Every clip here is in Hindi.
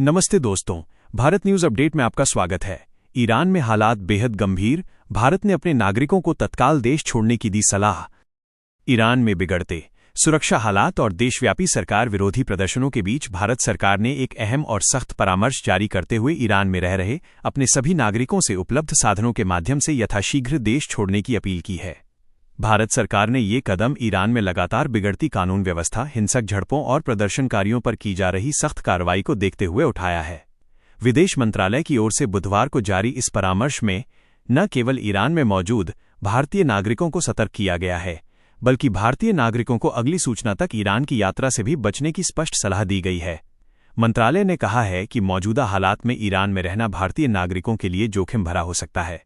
नमस्ते दोस्तों, भारत न्यूज अपडेट में आपका स्वागत है। ईरान में हालात बेहद गंभीर, भारत ने अपने नागरिकों को तत्काल देश छोड़ने की दी सलाह। ईरान में बिगड़ते सुरक्षा हालात और देशव्यापी सरकार विरोधी प्रदर्शनों के बीच भारत सरकार ने एक अहम और सख्त परामर्श जारी करते हुए ईरान में रह रहे अपने सभी नागरिकों से उपलब्ध साधनों के माध्यम से यथाशीघ्र देश छोड़ने की अपील की है। भारत सरकार ने ये कदम ईरान में लगातार बिगड़ती कानून व्यवस्था, हिंसक झड़पों और प्रदर्शनकारियों पर की जा रही सख्त कार्रवाई को देखते हुए उठाया है। विदेश मंत्रालय की ओर से बुधवार को जारी इस परामर्श में न केवल ईरान में मौजूद भारतीय नागरिकों को सतर्क किया गया है, बल्कि भारतीय नागरिकों को अगली सूचना तक ईरान की यात्रा से भी बचने की स्पष्ट सलाह दी गई है। मंत्रालय ने कहा है कि मौजूदा हालात में ईरान में रहना भारतीय नागरिकों के लिए जोखिम भरा हो सकता है।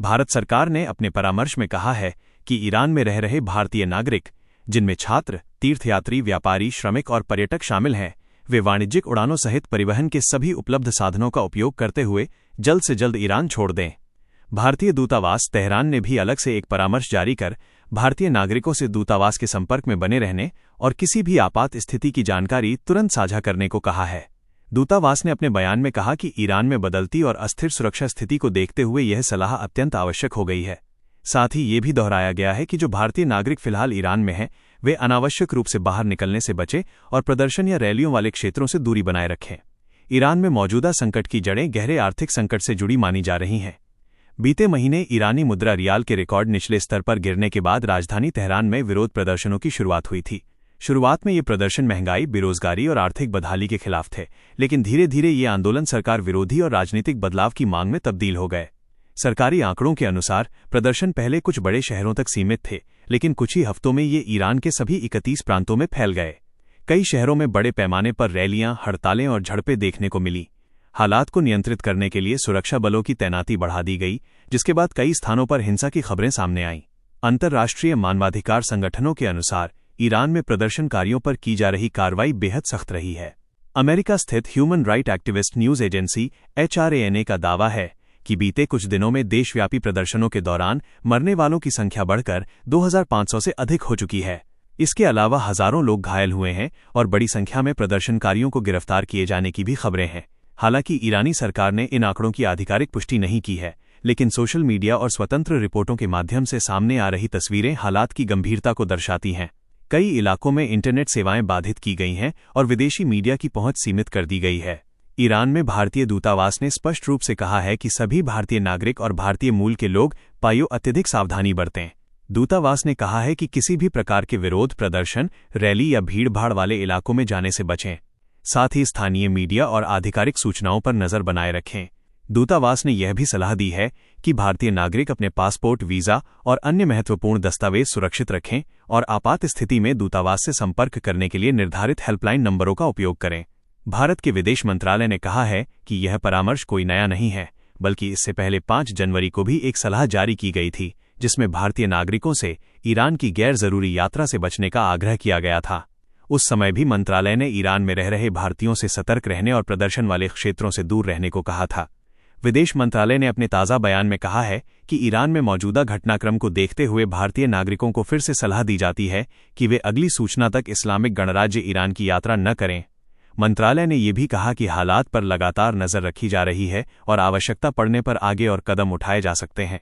भारत सरकार ने अपने परामर्श में कहा है कि ईरान में रह रहे भारतीय नागरिक, जिनमें छात्र, तीर्थयात्री, व्यापारी, श्रमिक और पर्यटक शामिल हैं, वे वाणिज्यिक उड़ानों सहित परिवहन के सभी उपलब्ध साधनों का उपयोग करते हुए जल्द से जल्द ईरान छोड़ दें। भारतीय दूतावास तेहरान ने भी अलग से एक परामर्श जारी कर भारतीय नागरिकों से दूतावास के संपर्क में बने रहने और किसी भी आपात स्थिति की जानकारी तुरंत साझा करने को कहा है। दूतावास ने अपने बयान में कहा कि ईरान में बदलती और अस्थिर सुरक्षा स्थिति को देखते हुए यह सलाह अत्यंत आवश्यक हो गई है। साथ ही ये भी दोहराया गया है कि जो भारतीय नागरिक फिलहाल ईरान में हैं, वे अनावश्यक रूप से बाहर निकलने से बचें और प्रदर्शन या रैलियों वाले क्षेत्रों से दूरी बनाए रखें। ईरान में मौजूदा संकट की जड़ें गहरे आर्थिक संकट से जुड़ी मानी जा रही हैं। बीते महीने ईरानी मुद्रा रियाल के रिकॉर्ड निचले स्तर पर गिरने के बाद राजधानी तेहरान में विरोध प्रदर्शनों की शुरुआत हुई थी। शुरुआत में ये प्रदर्शन महंगाई, बेरोजगारी और आर्थिक बदहाली के खिलाफ थे, लेकिन धीरे धीरे ये आंदोलन सरकार विरोधी और राजनीतिक बदलाव की मांग में तब्दील हो गए। सरकारी आंकड़ों के अनुसार प्रदर्शन पहले कुछ बड़े शहरों तक सीमित थे, लेकिन कुछ ही हफ्तों में ये ईरान के सभी 31 प्रांतों में फैल गए। कई शहरों में बड़े पैमाने पर रैलियां, हड़तालें और झड़पें देखने को मिली। हालात को नियंत्रित करने के लिए सुरक्षा बलों की तैनाती बढ़ा दी गई, जिसके बाद कई स्थानों पर हिंसा की खबरें सामने आईं। अंतर्राष्ट्रीय मानवाधिकार संगठनों के अनुसार ईरान में प्रदर्शनकारियों पर की जा रही कार्रवाई बेहद सख्त रही है। अमेरिका स्थित human right activist news agency HRANA का दावा है कि बीते कुछ दिनों में देशव्यापी प्रदर्शनों के दौरान मरने वालों की संख्या बढ़कर 2500 से अधिक हो चुकी है। इसके अलावा हजारों लोग घायल हुए हैं और बड़ी संख्या में प्रदर्शनकारियों को गिरफ्तार किए जाने की भी खबरें हैं। हालांकि ईरानी सरकार ने इन आंकड़ों की आधिकारिक पुष्टि नहीं की है, लेकिन सोशल मीडिया और स्वतंत्र रिपोर्टों के माध्यम से सामने आ रही तस्वीरें हालात की गंभीरता को दर्शाती हैं। कई इलाकों में इंटरनेट सेवाएं बाधित की गई हैं और विदेशी मीडिया की पहुंच सीमित कर दी गई है। ईरान में भारतीय दूतावास ने स्पष्ट रूप से कहा है कि सभी भारतीय नागरिक और भारतीय मूल के लोग अत्यधिक सावधानी बरतें। दूतावास ने कहा है कि किसी भी प्रकार के विरोध प्रदर्शन, रैली या भीड़-भाड़ वाले इलाकों में जाने से बचें। साथ ही स्थानीय मीडिया और आधिकारिक सूचनाओं पर नजर बनाए रखें। दूतावास ने यह भी सलाह दी है कि भारतीय नागरिक अपने पासपोर्ट, वीजा और अन्य महत्वपूर्ण दस्तावेज सुरक्षित रखें और आपात स्थिति में दूतावास से संपर्क करने के लिए निर्धारित हेल्पलाइन नंबरों का उपयोग करें। भारत के विदेश मंत्रालय ने कहा है कि यह परामर्श कोई नया नहीं है, बल्कि इससे पहले 5 जनवरी को भी एक सलाह जारी की गई थी, जिसमें भारतीय नागरिकों से ईरान की गैर जरूरी यात्रा से बचने का आग्रह किया गया था। उस समय भी मंत्रालय ने ईरान में रह रहे भारतीयों से सतर्क रहने और प्रदर्शन वाले क्षेत्रों से दूर रहने को कहा था। विदेश मंत्रालय ने अपने ताज़ा बयान में कहा है कि ईरान में मौजूदा घटनाक्रम को देखते हुए भारतीय नागरिकों को फिर से सलाह दी जाती है कि वे अगली सूचना तक इस्लामिक गणराज्य ईरान की यात्रा न करें। मंत्रालय ने यह भी कहा कि हालात पर लगातार नजर रखी जा रही है और आवश्यकता पड़ने पर आगे और कदम उठाए जा सकते हैं।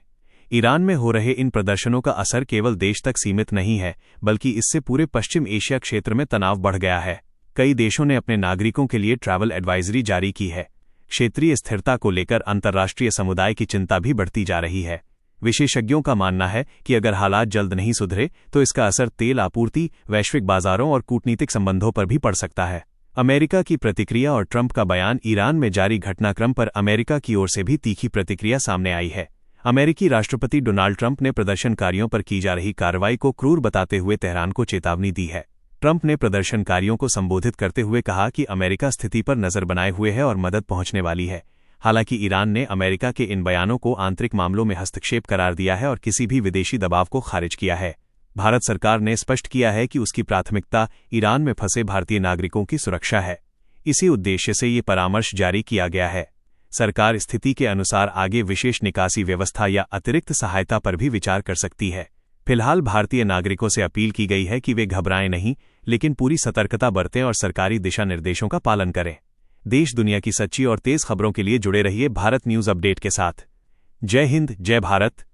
ईरान में हो रहे इन प्रदर्शनों का असर केवल देश तक सीमित नहीं है, बल्कि इससे पूरे पश्चिम एशिया क्षेत्र में तनाव बढ़ गया है। कई देशों ने अपने नागरिकों के लिए ट्रैवल एडवाइजरी जारी की है। क्षेत्रीय स्थिरता को लेकर अंतर्राष्ट्रीय समुदाय की चिंता भी बढ़ती जा रही है। विशेषज्ञों का मानना है कि अगर हालात जल्द नहीं सुधरे तो इसका असर तेल आपूर्ति, वैश्विक बाजारों और कूटनीतिक संबंधों पर भी पड़ सकता है। अमेरिका की प्रतिक्रिया और ट्रंप का बयान। ईरान में जारी घटनाक्रम पर अमेरिका की ओर से भी तीखी प्रतिक्रिया सामने आई है। अमेरिकी राष्ट्रपति डोनाल्ड ट्रंप ने प्रदर्शनकारियों पर की जा रही कार्रवाई को क्रूर बताते हुए तेहरान को चेतावनी दी है। ट्रंप ने प्रदर्शनकारियों को संबोधित करते हुए कहा कि अमेरिका स्थिति पर नजर बनाए हुए है और मदद पहुंचने वाली है। हालांकि ईरान ने अमेरिका के इन बयानों को आंतरिक मामलों में हस्तक्षेप करार दिया है और किसी भी विदेशी दबाव को खारिज किया है। भारत सरकार ने स्पष्ट किया है कि उसकी प्राथमिकता ईरान में फंसे भारतीय नागरिकों की सुरक्षा है। इसी उद्देश्य से ये परामर्श जारी किया गया है। सरकार स्थिति के अनुसार आगे विशेष निकासी व्यवस्था या अतिरिक्त सहायता पर भी विचार कर सकती है। फिलहाल भारतीय नागरिकों से अपील की गई है कि वे घबराएं नहीं, लेकिन पूरी सतर्कता बरतें और सरकारी दिशा निर्देशों का पालन करें। देश दुनिया की सच्ची और तेज खबरों के लिए जुड़े रहिए भारत न्यूज अपडेट के साथ। जय हिंद, जय भारत।